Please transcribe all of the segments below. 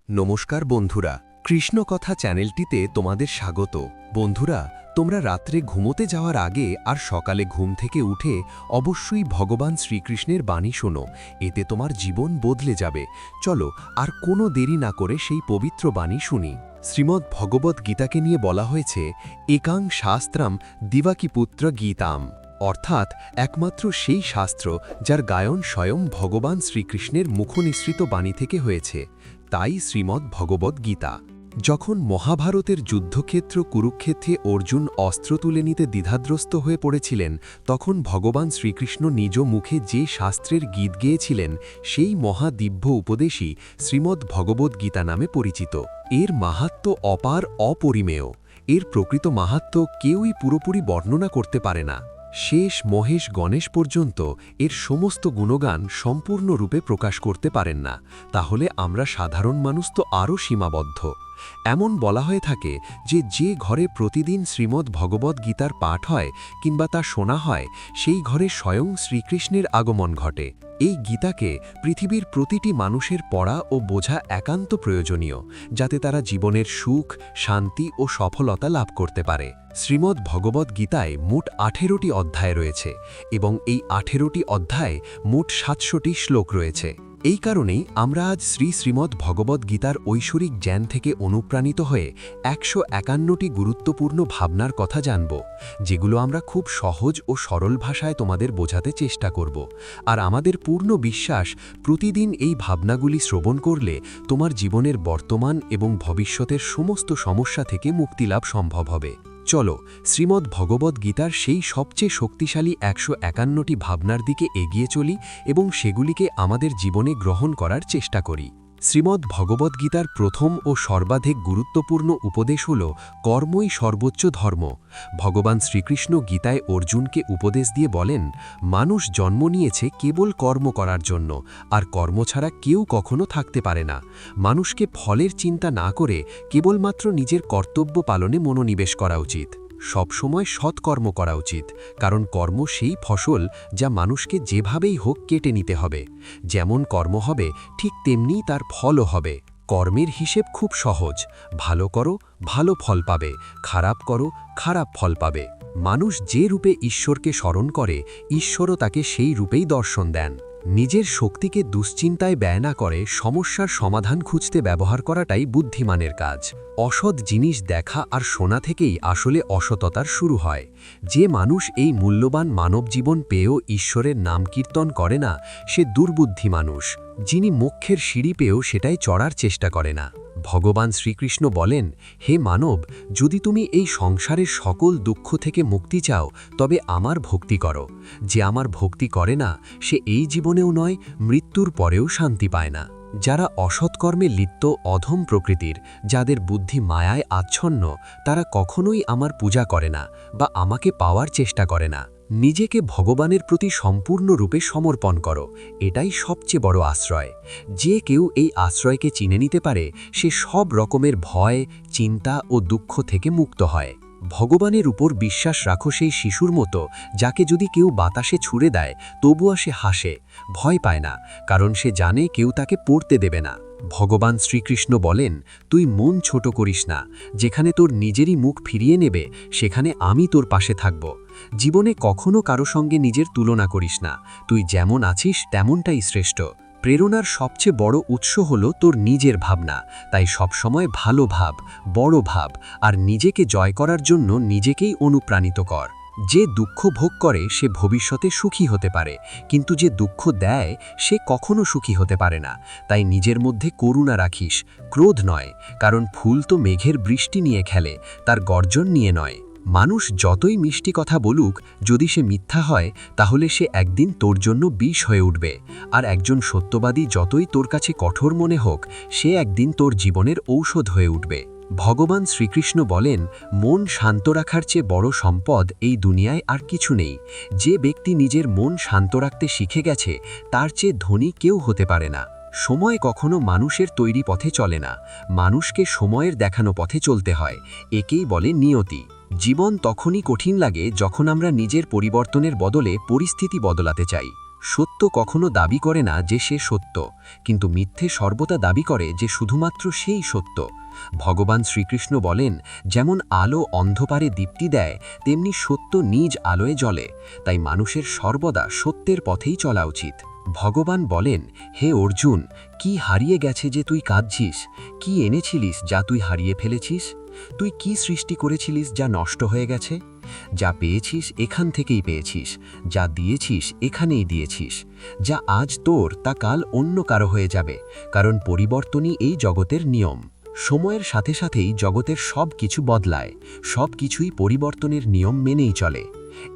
নমস্কার বন্ধুরা, কৃষ্ণকথা চ্যানেলটিতে তোমাদের স্বাগত। বন্ধুরা, তোমরা রাত্রে ঘুমোতে যাওয়ার আগে আর সকালে ঘুম থেকে উঠে অবশ্যই ভগবান শ্রীকৃষ্ণের বাণী শোনো, এতে তোমার জীবন বদলে যাবে। চলো আর কোনো দেরি না করে সেই পবিত্র বাণী শুনি। শ্রীমদ্ ভগবদ্ গীতাকে নিয়ে বলা হয়েছে, একাং শাস্ত্রম দিবাকিপুত্র গীতাম, অর্থাৎ একমাত্র সেই শাস্ত্র যার গায়ন স্বয়ং ভগবান শ্রীকৃষ্ণের মুখনিসৃত বাণী থেকে হয়েছে, তাই শ্রীমদ্ ভগবদ্ গীতা। যখন মহাভারতের যুদ্ধক্ষেত্র কুরুক্ষেত্রে অর্জুন অস্ত্র তুলে নিতে দ্বিধাদ্রস্ত হয়ে পড়েছিলেন, তখন ভগবান শ্রীকৃষ্ণ নিজ মুখে যে শাস্ত্রের গীত গেয়েছিলেন, সেই মহাদিব্য উপদেশই শ্রীমদ্ ভগবদ্ গীতা নামে পরিচিত। এর মাহাত্ম্য অপার, অপরিমেয়। এর প্রকৃত মাহাত্ম্য কেউই পুরোপুরি বর্ণনা করতে পারে না। শেষ মহেশ গণেশ পর্যন্ত এর সমস্ত গুণগান সম্পূর্ণরূপে প্রকাশ করতে পারেন না। তাহলে আমরা সাধারণ মানুষ তো আরও সীমাবদ্ধ। এমন বলা হয়ে থাকে যে ঘরে প্রতিদিন শ্রীমদ্ ভগবদ্ গীতার পাঠ হয় কিংবা তা শোনা হয়, সেই ঘরে স্বয়ং শ্রীকৃষ্ণের আগমন ঘটে। এই গীতাকে পৃথিবীর প্রতিটি মানুষের পড়া ও বোঝা একান্ত প্রয়োজনীয়, যাতে তারা জীবনের সুখ, শান্তি ও সফলতা লাভ করতে পারে। শ্রীমদ্ ভগবদ্ গীতায় মোট 18টি অধ্যায় রয়েছে এবং এই 18টি অধ্যায়ে মোট 700টি শ্লোক রয়েছে। এই কারণেই আমরা আজ শ্রীমদ্ ভগবদ্ গীতার ঐশ্বরিক জ্ঞান থেকে অনুপ্রাণিত হয়ে 151টি গুরুত্বপূর্ণ ভাবনার কথা জানব, যেগুলো আমরা খুব সহজ ও সরল ভাষায় তোমাদের বোঝাতে চেষ্টা করব। আর আমাদের পূর্ণ বিশ্বাস, প্রতিদিন এই ভাবনাগুলি শ্রবণ করলে তোমার জীবনের বর্তমান এবং ভবিষ্যতের সমস্ত সমস্যা থেকে মুক্তিলাভ সম্ভব হবে। চলো শ্রীমদ্ ভগবদ্ গীতার সেই সবচেয়ে শক্তিশালী 151টি ভাবনার দিকে এগিয়ে চলি এবং সেগুলিকে আমাদের জীবনে গ্রহণ করার চেষ্টা করি। শ্রীমদ্ ভগবদ্ গীতার প্রথম ও সর্বাধিক গুরুত্বপূর্ণ উপদেশ হল কর্মই সর্বোচ্চ ধর্ম। ভগবান শ্রীকৃষ্ণ গীতায় অর্জুনকে উপদেশ দিয়ে বলেন, মানুষ জন্ম নিয়েছে কেবল কর্ম করার জন্য, আর কর্ম ছাড়া কেউ কখনো থাকতে পারে না। মানুষকে ফলের চিন্তা না করে কেবলমাত্র নিজের কর্তব্য পালনে মনোনিবেশ করা উচিত। সবসময় সৎকর্ম করা উচিত, কারণ কর্ম সেই ফসল যা মানুষকে যেভাবেই হোক কেটে নিতে হবে। যেমন কর্ম হবে, ঠিক তেমনি তার ফলও হবে। কর্মের হিসেব খুব সহজ, ভালো করো, ভালো ফল পাবে, খারাপ করো, খারাপ ফল পাবে। মানুষ যে রূপে ঈশ্বরকে স্মরণ করে, ঈশ্বরও তাকে সেই রূপেই দর্শন দেন। নিজের শক্তিকে দুশ্চিন্তায় ব্যয় না করে সমস্যার সমাধান খুঁজতে ব্যবহার করাটাই বুদ্ধিমানের কাজ। অসৎ জিনিস দেখা আর শোনা থেকেই আসলে অসততার শুরু হয়। যে মানুষ এই মূল্যবান মানব জীবন পেয়েও ঈশ্বরের নাম কীর্তন করে না, সে দুর্বুদ্ধি মানুষ। যিনি মোক্ষের সিঁড়ি পেয়েও সেটাই চড়ার চেষ্টা করে না। ভগবান শ্রীকৃষ্ণ বলেন, হে মানব, যদি তুমি এই সংসারের সকল দুঃখ থেকে মুক্তি চাও, তবে আমার ভক্তি করো। যে আমার ভক্তি করে না, সে এই জীবনেও নয়, মৃত্যুর পরেও শান্তি পায় না। যারা অসৎকর্মে লিপ্ত অধম প্রকৃতির, যাদের বুদ্ধি মায়ায় আচ্ছন্ন, তারা কখনোই আমার পূজা করে না বা আমাকে পাওয়ার চেষ্টা করে না। নিজেকে ভগবানের প্রতি সম্পূর্ণরূপে সমর্পণ করো, এটাই সবচেয়ে বড় আশ্রয়। যে কেউ এই আশ্রয়কে চিনে নিতে পারে, সে সব রকমের ভয়, চিন্তা ও দুঃখ থেকে মুক্ত হয়। ভগবানের উপর বিশ্বাস রাখো সেই শিশুর মতো, যাকে যদি কেউ বাতাসে ছুঁড়ে দেয় তবুও সে হাসে, ভয় পায় না, কারণ সে জানে কেউ তাকে পড়তে দেবে না। ভগবান শ্রীকৃষ্ণ বলেন, তুই মন ছোট করিস না, যেখানে তোর নিজেরই মুখ ফিরিয়ে নেবে সেখানে আমি তোর পাশে থাকব। জীবনে কখনো কারো সঙ্গে নিজের তুলনা করিস না, তুই যেমন আছিস তেমনটাই শ্রেষ্ঠ। প্রেরণার সবচেয়ে বড় উৎস হল তোর নিজের ভাবনা, তাই সবসময় ভালো ভাব, বড় ভাব, আর নিজেকে জয় করার জন্য নিজেকেই অনুপ্রাণিত কর। যে দুঃখ ভোগ করে সে ভবিষ্যতে সুখী হতে পারে, কিন্তু যে দুঃখ দেয় সে কখনো সুখী হতে পারে না। তাই নিজের মধ্যে করুণা রাখিস, ক্রোধ নয়, কারণ ফুল তো মেঘের বৃষ্টি নিয়ে খেলে, তার গর্জন নিয়ে নয়। মানুষ যতই মিষ্টি কথা বলুক, যদি সে মিথ্যা হয় তাহলে সে একদিন তোর জন্য বিষ হয়ে উঠবে। আর একজন সত্যবাদী যতই তোর কাছে কঠোর মনে হোক, সে একদিন তোর জীবনের ঔষধ হয়ে উঠবে। ভগবান শ্রীকৃষ্ণ বলেন, মন শান্ত রাখার চেয়ে বড় সম্পদ এই দুনিয়ায় আর কিছু নেই। যে ব্যক্তি নিজের মন শান্ত রাখতে শিখে গেছে, তার চেয়ে ধনী কেউ হতে পারে না। সময় কখনো মানুষের তৈরি পথে চলে না, মানুষকে সময়ের দেখানো পথে চলতে হয়। একেই বলে নিয়তি। জীবন তখনই কঠিন লাগে যখন আমরা নিজের পরিবর্তনের বদলে পরিস্থিতি বদলাতে চাই। সত্য কখনো দাবি করে না যে সে সত্য, কিন্তু মিথ্যে সর্বদা দাবি করে যে শুধুমাত্র সেই সত্য। ভগবান শ্রীকৃষ্ণ বলেন, যেমন আলো অন্ধকারে দীপ্তি দেয়, তেমনি সত্য নিজ আলোয় জ্বলে। তাই মানুষের সর্বদা সত্যের পথেই চলা উচিত। ভগবান বলেন, হে অর্জুন, কি হারিয়ে গেছে যে তুই কাঁদছিস? কি এনেছিলিস যা তুই হারিয়ে ফেলেছিস? তুই কি সৃষ্টি করেছিলিস যা নষ্ট হয়ে গেছে? যা পেয়েছিস এখান থেকেই পেয়েছিস, যা দিয়েছিস এখানেই দিয়েছিস। যা আজ তোর তা কাল অন্য কারো হয়ে যাবে, কারণ পরিবর্তনই এই জগতের নিয়ম। সময়ের সাথে সাথেই জগতের সব কিছু বদলায়, সব কিছুই পরিবর্তনের নিয়ম মেনেই চলে।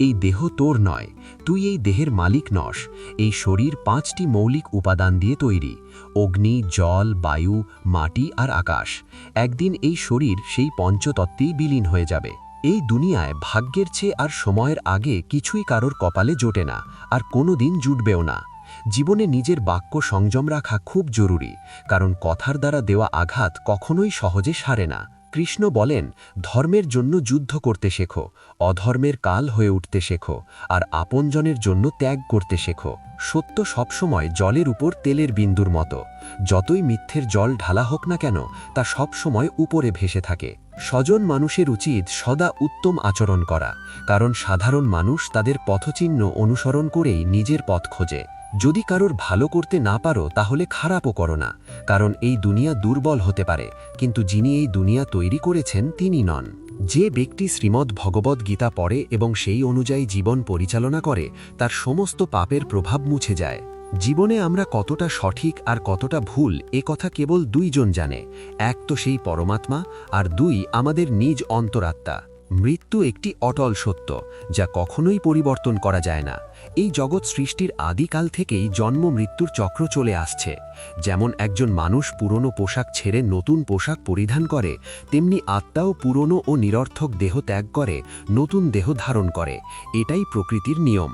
এই দেহ তোর নয়, তুই এই দেহের মালিক নস। এই শরীর 5টি মৌলিক উপাদান দিয়ে তৈরি: অগ্নি, জল, বায়ু, মাটি আর আকাশ। একদিন এই শরীর সেই পঞ্চতত্ত্বেই বিলীন হয়ে যাবে। এই দুনিয়ায় ভাগ্যের চেয়ে আর সময়ের আগে কিছুই কারোর কপালে জোটে না, আর কোনো দিন জুটবেও না। জীবনে নিজের বাক্য সংযম রাখা খুব জরুরি, কারণ কথার দ্বারা দেওয়া আঘাত কখনোই সহজে সারে না। কৃষ্ণ বলেন, ধর্মের জন্য যুদ্ধ করতে শেখো, অধর্মের কাল হয়ে উঠতে শেখো, আর আপনজনের জন্য ত্যাগ করতে শেখো। সত্য সবসময় জলের উপর তেলের বিন্দুর মতো। যতই মিথ্যের জল ঢালা হোক না কেন, তা সবসময় উপরে ভেসে থাকে। স্বজন মানুষের উচিত সদা উত্তম আচরণ করা, কারণ সাধারণ মানুষ তাদের পথচিহ্ন অনুসরণ করেই নিজের পথ খোঁজে। যদি কারোর ভালো করতে না পারো, তাহলে খারাপও করো না, কারণ এই দুনিয়া দুর্বল হতে পারে, কিন্তু যিনি এই দুনিয়া তৈরি করেছেন তিনি নন। যে ব্যক্তি শ্রীমদ্ ভগবদ্ গীতা পড়ে এবং সেই অনুযায়ী জীবন পরিচালনা করে, তার সমস্ত পাপের প্রভাব মুছে যায়। জীবনে আমরা কতটা সঠিক আর কতটা ভুল, এ কথা কেবল দুইজন জানে। এক তো সেই পরমাত্মা, আর দুই আমাদের নিজ অন্তরাত্মা। মৃত্যু একটি অটল সত্য, যা কখনোই পরিবর্তন করা যায় না। এই জগৎ সৃষ্টির আদিকাল থেকেই জন্ম মৃত্যুর চক্র চলে আসছে। যেমন একজন মানুষ পুরনো পোশাক ছেড়ে নতুন পোশাক পরিধান করে, তেমনি আত্মাও পুরনো ও নিরর্থক দেহ ত্যাগ করে নতুন দেহ ধারণ করে। এটাই প্রকৃতির নিয়ম।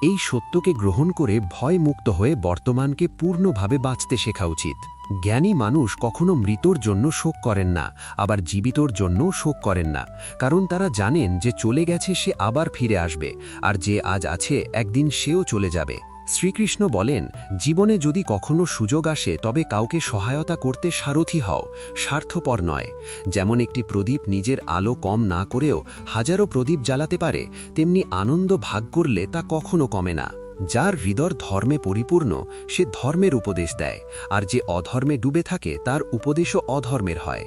এই সত্যকে গ্রহণ করে ভয়মুক্ত হয়ে বর্তমানকে পূর্ণভাবে বাঁচতে শেখা উচিত। জ্ঞানী মানুষ কখনো মৃতর জন্য শোক করেন না, আবার জীবিতর জন্যও শোক করেন না, কারণ তারা জানেন যে চলে গেছে সে আবার ফিরে আসবে, আর যে আজ আছে একদিন সেও চলে যাবে। শ্রীকৃষ্ণ বলেন, জীবনে যদি কখনো সুযোগ আসে তবে কাউকে সহায়তা করতে সারথি হও, স্বার্থপর নয়। যেমন একটি প্রদীপ নিজের আলো কম না করেও হাজারো প্রদীপ জ্বালাতে পারে, তেমনি আনন্দ ভাগ করলে তা কখনো কমে না। যার হৃদয় ধর্মে পরিপূর্ণ, সে ধর্মের উপদেশ দেয়, আর যে অধর্মে ডুবে থাকে তার উপদেশও অধর্মের হয়।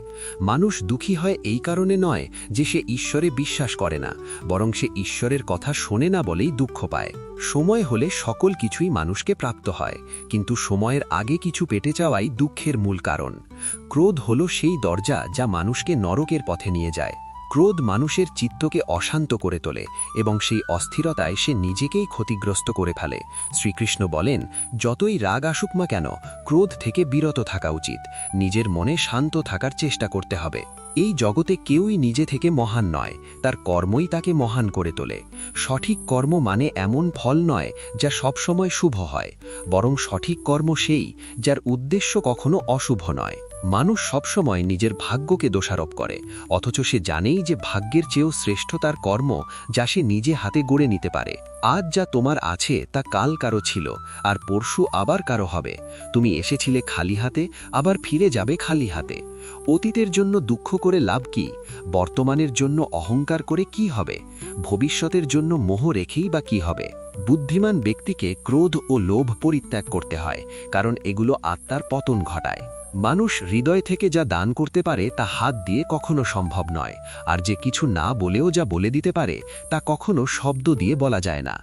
মানুষ দুঃখী হয় এই কারণে নয় যে সে ঈশ্বরে বিশ্বাস করে না, বরং সে ঈশ্বরের কথা শোনে না বলেই দুঃখ পায়। সময় হলে সকল কিছুই মানুষকে প্রাপ্ত হয়, কিন্তু সময়ের আগে কিছু পেতে চাওয়াই দুঃখের মূল কারণ। ক্রোধ হলো সেই দরজা যা মানুষকে নরকের পথে নিয়ে যায়। ক্রোধ মানুষের চিত্তকে অশান্ত করে তোলে এবং সেই অস্থিরতায় সে নিজেকেই ক্ষতিগ্রস্ত করে ফেলে। শ্রীকৃষ্ণ বলেন, যতই রাগ আসুক না কেন, ক্রোধ থেকে বিরত থাকা উচিত। নিজের মনে শান্ত থাকার চেষ্টা করতে হবে। এই জগতে কেউই নিজে থেকে মহান নয়, তার কর্মই তাকে মহান করে তোলে। সঠিক কর্ম মানে এমন ফল নয় যা সবসময় শুভ হয়, বরং সঠিক কর্ম সেই যার উদ্দেশ্য কখনো অশুভ নয়। মানুষ সবসময় নিজের ভাগ্যকে দোষারোপ করে, অথচ সে জানেই যে ভাগ্যের চেয়েও শ্রেষ্ঠ তার কর্ম, যা সে নিজে হাতে গড়ে নিতে পারে। আজ যা তোমার আছে তা কাল কারো ছিল, আর পরশু আবার কারো হবে। তুমি এসেছিলে খালি হাতে, আবার ফিরে যাবে খালি হাতে। অতীতের জন্য দুঃখ করে লাভ কি? বর্তমানের জন্য অহংকার করে কি হবে? ভবিষ্যতের জন্য মোহ রেখেই বা কি হবে? বুদ্ধিমান ব্যক্তিকে ক্রোধ ও লোভ পরিত্যাগ করতে হয়, কারণ এগুলো আত্মার পতন ঘটায়। মানুষ হৃদয় থেকে যা দান করতে পারে তা হাত দিয়ে কখনো সম্ভব নয়, আর যে কিছু না বলেও যা বলে দিতে পারে তা কখনো শব্দ দিয়ে বলা যায় না।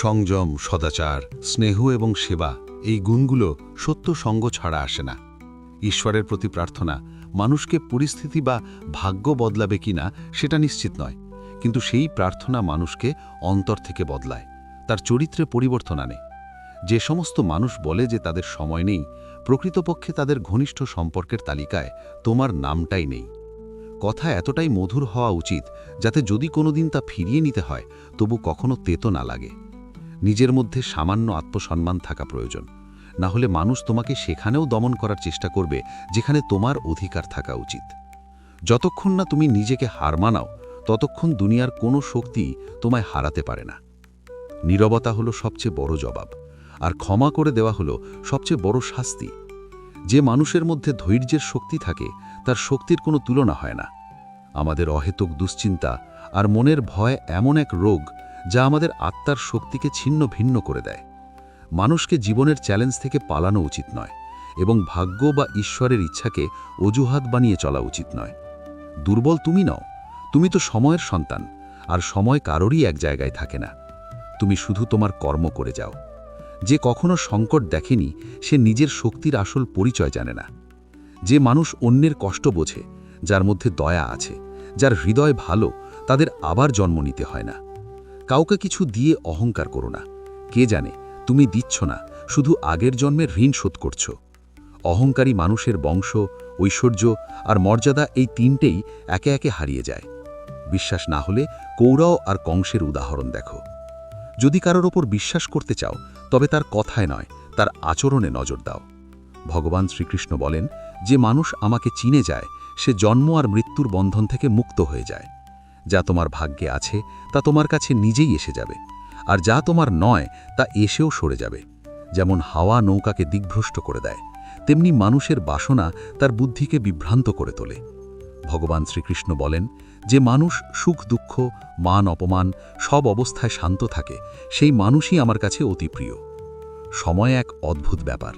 সংযম, সদাচার, স্নেহ এবং সেবা, এই গুণগুলো সত্য সঙ্গ ছাড়া আসে না। ঈশ্বরের প্রতি প্রার্থনা মানুষকে পরিস্থিতি বা ভাগ্য বদলাবে কিনা সেটা নিশ্চিত নয়, কিন্তু সেই প্রার্থনা মানুষকে অন্তর থেকে বদলায়, তার চরিত্রে পরিবর্তন আনে। যে সমস্ত মানুষ বলে যে তাদের সময় নেই, প্রকৃতপক্ষে তাদের ঘনিষ্ঠ সম্পর্কের তালিকায় তোমার নামটাই নেই। কথা এতটাই মধুর হওয়া উচিত যাতে যদি কোনোদিন তা ফিরিয়ে নিতে হয় তবু কখনো তেতো না লাগে। নিজের মধ্যে সামান্য আত্মসম্মান থাকা প্রয়োজন, না হলে মানুষ তোমাকে সেখানেও দমন করার চেষ্টা করবে যেখানে তোমার অধিকার থাকা উচিত। যতক্ষণ না তুমি নিজেকে হার মানাও, ততক্ষণ দুনিয়ার কোনো শক্তি তোমায় হারাতে পারে না। নীরবতা হলো সবচেয়ে বড় জবাব। আর ক্ষমা করে দেওয়া হলো সবচেয়ে বড় শাস্তি। যে মানুষের মধ্যে ধৈর্যের শক্তি থাকে তার শক্তির কোনো তুলনা হয় না। আমাদের অহেতুক দুশ্চিন্তা আর মনের ভয় এমন এক রোগ যা আমাদের আত্মার শক্তিকে ছিন্ন ভিন্ন করে দেয়। মানুষকে জীবনের চ্যালেঞ্জ থেকে পালানো উচিত নয় এবং ভাগ্য বা ঈশ্বরের ইচ্ছাকে অজুহাত বানিয়ে চলা উচিত নয়। দুর্বল তুমি নও, তুমি তো সময়ের সন্তান, আর সময় কারোরই এক জায়গায় থাকে না। তুমি শুধু তোমার কর্ম করে যাও। যে কখনো সংকট দেখেনি সে নিজের শক্তির আসল পরিচয় জানে না। যে মানুষ অন্যের কষ্ট বোঝে, যার মধ্যে দয়া আছে, যার হৃদয় ভালো, তাদের আবার জন্ম নিতে হয় না। কাউকে কিছু দিয়ে অহংকার করো না। কে জানে তুমি দিচ্ছ না, শুধু আগের জন্মের ঋণ শোধ করছ। অহংকারী মানুষের বংশ, ঐশ্বর্য আর মর্যাদা এই তিনটেই একে একে হারিয়ে যায়। বিশ্বাস না হলে কৌরব আর কংসের উদাহরণ দেখো। যদি কারোর ওপর বিশ্বাস করতে চাও তবে তার কথায় নয়, তার আচরণে নজর দাও। ভগবান শ্রীকৃষ্ণ বলেন, যে মানুষ আমাকে চিনে যায় সে জন্ম আর মৃত্যুর বন্ধন থেকে মুক্ত হয়ে যায়। যা তোমার ভাগ্যে আছে তা তোমার কাছে নিজেই এসে যাবে, আর যা তোমার নয় তা এসেও সরে যাবে। যেমন হাওয়া নৌকাকে দিগ্ভ্রষ্ট করে দেয়, তেমনি মানুষের বাসনা তার বুদ্ধিকে বিভ্রান্ত করে তোলে। ভগবান শ্রীকৃষ্ণ বলেন, যে মানুষ সুখ দুঃখ, মান অপমান সব অবস্থায় শান্ত থাকে সেই মানুষই আমার কাছে অতি প্রিয়। সময় এক অদ্ভুত ব্যাপার।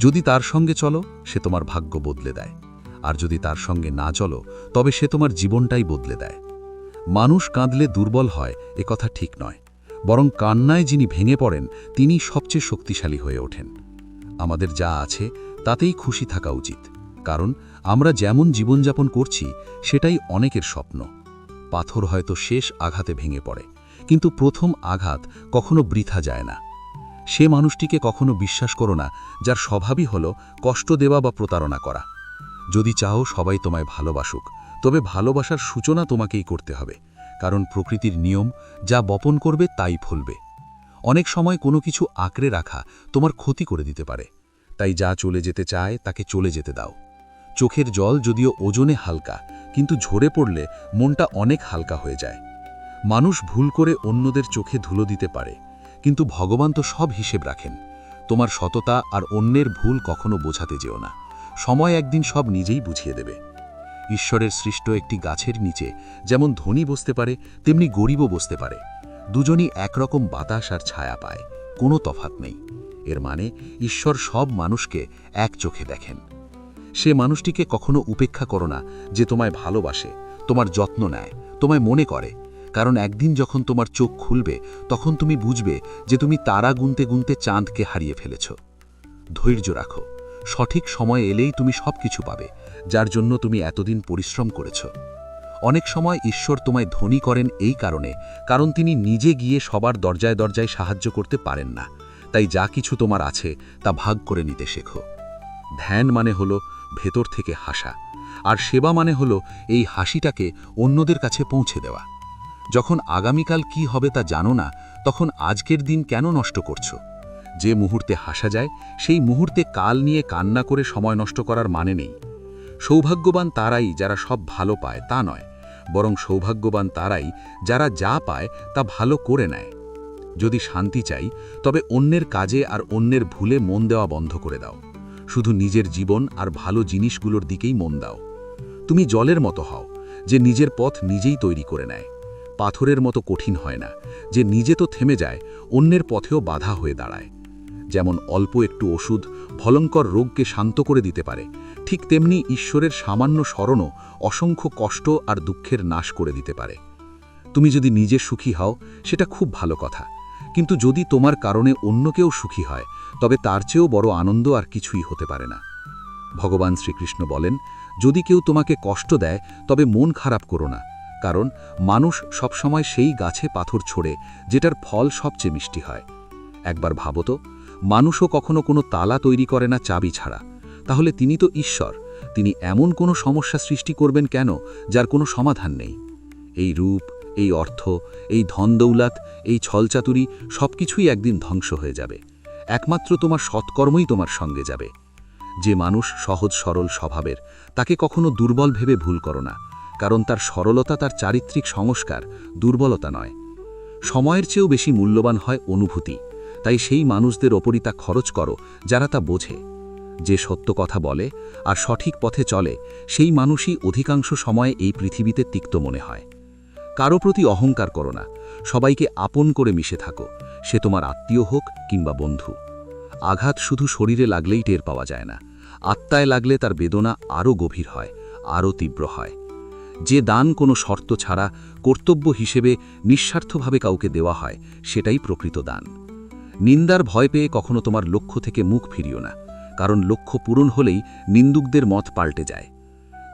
যদি তার সঙ্গে চলো সে তোমার ভাগ্য বদলে দেয়, আর যদি তার সঙ্গে না চলো তবে সে তোমার জীবনটাই বদলে দেয়। মানুষ কাঁদলে দুর্বল হয় এ কথা ঠিক নয়, বরং কান্নায় যিনি ভেঙে পড়েন তিনি সবচেয়ে শক্তিশালী হয়ে ওঠেন। আমাদের যা আছে তাতেই খুশি থাকা উচিত, কারণ আমরা যেমন জীবনযাপন করছি সেটাই অনেকের স্বপ্ন। পাথর হয়তো শেষ আঘাতে ভেঙে পড়ে, কিন্তু প্রথম আঘাত কখনো বৃথা যায় না। সে মানুষটিকে কখনো বিশ্বাস করো না যার স্বভাবই হলো কষ্ট দেওয়া বা প্রতারণা করা। যদি চাও সবাই তোমায় ভালোবাসুক, তবে ভালোবাসার সূচনা তোমাকেই করতে হবে, কারণ প্রকৃতির নিয়ম যা বপন করবে তাই ফলবে। অনেক সময় কোনো কিছু আঁকড়ে রাখা তোমার ক্ষতি করে দিতে পারে, তাই যা চলে যেতে চায় তাকে চলে যেতে দাও। চোখের জল যদিও ওজনে হালকা, কিন্তু ঝরে পড়লে মনটা অনেক হালকা হয়ে যায়। মানুষ ভুল করে অন্যদের চোখে ধুলো দিতে পারে, কিন্তু ভগবান তো সব হিসেব রাখেন। তোমার সততা আর অন্যের ভুল কখনো বোঝাতে যেও না, সময় একদিন সব নিজেই বুঝিয়ে দেবে। ঈশ্বরের সৃষ্ট একটি গাছের নিচে যেমন ধনী বসতে পারে তেমনি গরিবও বসতে পারে। দুজনই একরকম বাতাস আর ছায়া পায়, কোনো তফাৎ নেই। এর মানে ঈশ্বর সব মানুষকে এক চোখে দেখেন। সে মানুষটিকে কখনো উপেক্ষা করো না যে তোমায় ভালোবাসে, তোমার যত্ন নেয়, তোমায় মনে করে, কারণ একদিন যখন তোমার চোখ খুলবে তখন তুমি বুঝবে যে তুমি তারা গুনতে গুনতে চাঁদকে হারিয়ে ফেলেছ। ধৈর্য রাখো, সঠিক সময় এলেই তুমি সবকিছু পাবে, যার জন্য তুমি এতদিন পরিশ্রম করেছ। অনেক সময় ঈশ্বর তোমায় ধনী করেন এই কারণ তিনি নিজে গিয়ে সবার দরজায় দরজায় সাহায্য করতে পারেন না। তাই যা কিছু তোমার আছে তা ভাগ করে নিতে শেখো। ধ্যান মানে হলো ভেতর থেকে হাসা, আর সেবা মানে হলো এই হাসিটাকে অন্যদের কাছে পৌঁছে দেওয়া। যখন আগামীকাল কি হবে তা জানো না, তখন আজকের দিন কেন নষ্ট করছো? যে মুহূর্তে হাসা যায় সেই মুহূর্তে কাল নিয়ে কান্না করে সময় নষ্ট করার মানে নেই। সৌভাগ্যবান তারাই যারা সব ভালো পায় তা নয়, বরং সৌভাগ্যবান তারাই যারা যা পায় তা ভালো করে নেয়। যদি শান্তি চাই তবে অন্যের কাজে আর অন্যের ভুলে মন দেওয়া বন্ধ করে দাও। শুধু নিজের জীবন আর ভালো জিনিসগুলোর দিকেই মন দাও। তুমি জলের মতো হও যে নিজের পথ নিজেই তৈরি করে নেয়। পাথরের মতো কঠিন হয় না যে নিজে তো থেমে যায়, অন্যের পথেও বাধা হয়ে দাঁড়ায়। যেমন অল্প একটু ওষুধ ভয়ঙ্কর রোগকে শান্ত করে দিতে পারে, ঠিক তেমনি ঈশ্বরের সামান্য স্মরণও অসংখ্য কষ্ট আর দুঃখের নাশ করে দিতে পারে। তুমি যদি নিজে সুখী হও সেটা খুব ভালো কথা, কিন্তু যদি তোমার কারণে অন্য কেউ সুখী হয় তবে তার চেয়েও বড় আনন্দ আর কিছুই হতে পারে না। ভগবান শ্রীকৃষ্ণ বলেন, যদি কেউ তোমাকে কষ্ট দেয় তবে মন খারাপ করো না, কারণ মানুষ সবসময় সেই গাছে পাথর ছোড়ে যেটার ফল সবচেয়ে মিষ্টি হয়। একবার ভাবো তো, মানুষও কখনো কোনো তালা তৈরি করে না চাবি ছাড়া, তাহলে তিনি তো ঈশ্বর, তিনি এমন কোনো সমস্যা সৃষ্টি করবেন কেন যার কোনো সমাধান নেই? এই রূপ, এই অর্থ, এই ধনদৌলত, এই ছলচাতুরি সবকিছুই একদিন ধ্বংস হয়ে যাবে। একমাত্র তোমার সৎকর্মই তোমার সঙ্গে যাবে। যে মানুষ সহজ সরল স্বভাবের তাকে কখনো দুর্বল ভেবে ভুল করো না, কারণ তার সরলতা তার চারিত্রিক সংস্কার, দুর্বলতা নয়। সময়ের চেয়েও বেশি মূল্যবান হয় অনুভূতি, তাই সেই মানুষদের ওপরই তা খরচ করো যারা তা বোঝে। যে সত্য কথা বলে আর সঠিক পথে চলে সেই মানুষই অধিকাংশ সময়ে এই পৃথিবীতে তিক্ত মনে হয়। কারো প্রতি অহংকার করো না, সবাইকে আপন করে মিশে থাকো, সে তোমার আত্মীয় হোক কিংবা বন্ধু। আঘাত শুধু শরীরে লাগলেই টের পাওয়া যায় না, আত্মায় লাগলে তার বেদনা আরও গভীর হয়, আরও তীব্র হয়। যে দান কোনো শর্ত ছাড়া কর্তব্য হিসেবে নিঃস্বার্থভাবে কাউকে দেওয়া হয় সেটাই প্রকৃত দান। নিন্দার ভয় পেয়ে কখনো তোমার লক্ষ্য থেকে মুখ ফিরিও না, কারণ লক্ষ্য পূরণ হলেই নিন্দুকদের মত পাল্টে যায়।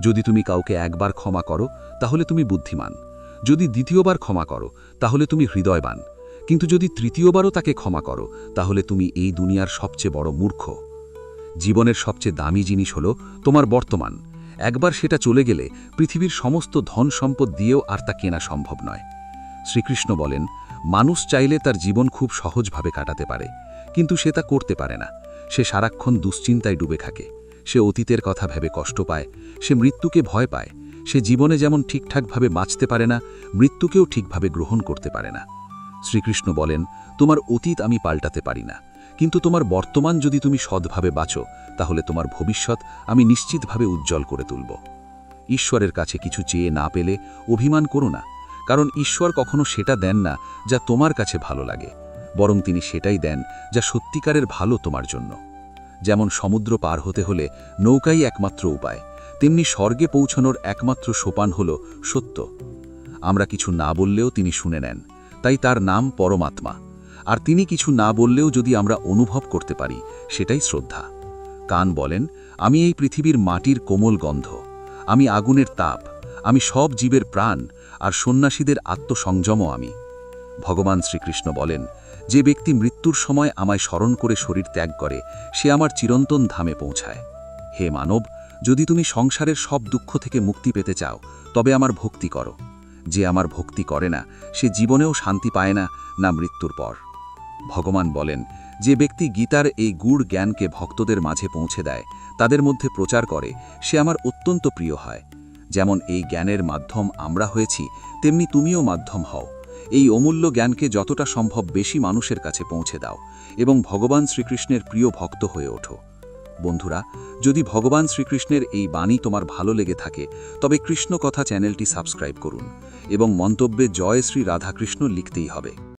যদি তুমি কাউকে একবার ক্ষমা করো তাহলে তুমি বুদ্ধিমান, যদি দ্বিতীয়বার ক্ষমা করো তাহলে তুমি হৃদয়বান, কিন্তু যদি তৃতীয়বারও তাকে ক্ষমা করো তাহলে তুমি এই দুনিয়ার সবচেয়ে বড় মূর্খ। জীবনের সবচেয়ে দামি জিনিস হলো তোমার বর্তমান। একবার সেটা চলে গেলে পৃথিবীর সমস্ত ধন সম্পদ দিয়েও আর তা কেনা সম্ভব নয়। শ্রীকৃষ্ণ বলেন, মানুষ চাইলে তার জীবন খুব সহজভাবে কাটাতে পারে, কিন্তু সে তা করতে পারে না। সে সারাক্ষণ দুশ্চিন্তায় ডুবে থাকে, সে অতীতের কথা ভেবে কষ্ট পায়, সে মৃত্যুকে ভয় পায়। সে জীবনে যেমন ঠিকঠাকভাবে বাঁচতে পারে না, মৃত্যুকেও ঠিকভাবে গ্রহণ করতে পারে না। শ্রীকৃষ্ণ বলেন, তোমার অতীত আমি পাল্টাতে পারি না, কিন্তু তোমার বর্তমান যদি তুমি সৎভাবে বাঁচো তাহলে তোমার ভবিষ্যৎ আমি নিশ্চিতভাবে উজ্জ্বল করে তুলব। ঈশ্বরের কাছে কিছু চেয়ে না পেলে অভিমান করো না, কারণ ঈশ্বর কখনো সেটা দেন না যা তোমার কাছে ভালো লাগে, বরং তিনি সেটাই দেন যা সত্যিকারের ভালো তোমার জন্য। যেমন সমুদ্র পার হতে হলে নৌকাই একমাত্র উপায়, তেমনি স্বর্গে পৌঁছানোর একমাত্র সোপান হল সত্য। আমরা কিছু না বললেও তিনি শুনে নেন, তাই তার নাম পরমাত্মা। আর তিনি কিছু না বললেও যদি আমরা অনুভব করতে পারি সেটাই শ্রদ্ধা। কান বলেন, আমি এই পৃথিবীর মাটির কোমল গন্ধ, আমি আগুনের তাপ, আমি সব জীবের প্রাণ, আর সন্ন্যাসীদের আত্মসংযমও আমি। ভগবান শ্রীকৃষ্ণ বলেন, যে ব্যক্তি মৃত্যুর সময় আমায় স্মরণ করে শরীর ত্যাগ করে সে আমার চিরন্তন ধামে পৌঁছায়। হে মানব, যদি তুমি সংসারের সব দুঃখ থেকে মুক্তি পেতে চাও তবে আমার ভক্তি করো। যে আমার ভক্তি করে না সে জীবনেও শান্তি পায় না, না মৃত্যুর পর। ভগবান বলেন, যে ব্যক্তি গীতার এই গূঢ় জ্ঞানকে ভক্তদের মাঝে পৌঁছে দেয়, তাদের মধ্যে প্রচার করে, সে আমার অত্যন্ত প্রিয় হয়। যেমন এই জ্ঞানের মাধ্যম আমরা হয়েছি, তেমনি তুমিও মাধ্যম হও। এই অমূল্য জ্ঞানকে যতটা সম্ভব বেশি মানুষের কাছে পৌঁছে দাও এবং ভগবান শ্রীকৃষ্ণের প্রিয় ভক্ত হয়ে ওঠো। বন্ধুরা, যদি ভগবান শ্রীকৃষ্ণের এই বাণী তোমার ভালো লেগে থাকে তবে কৃষ্ণ কথা চ্যানেলটি সাবস্ক্রাইব করুন এবং মন্তব্যে জয় শ্রী রাধাকৃষ্ণ লিখতেই হবে।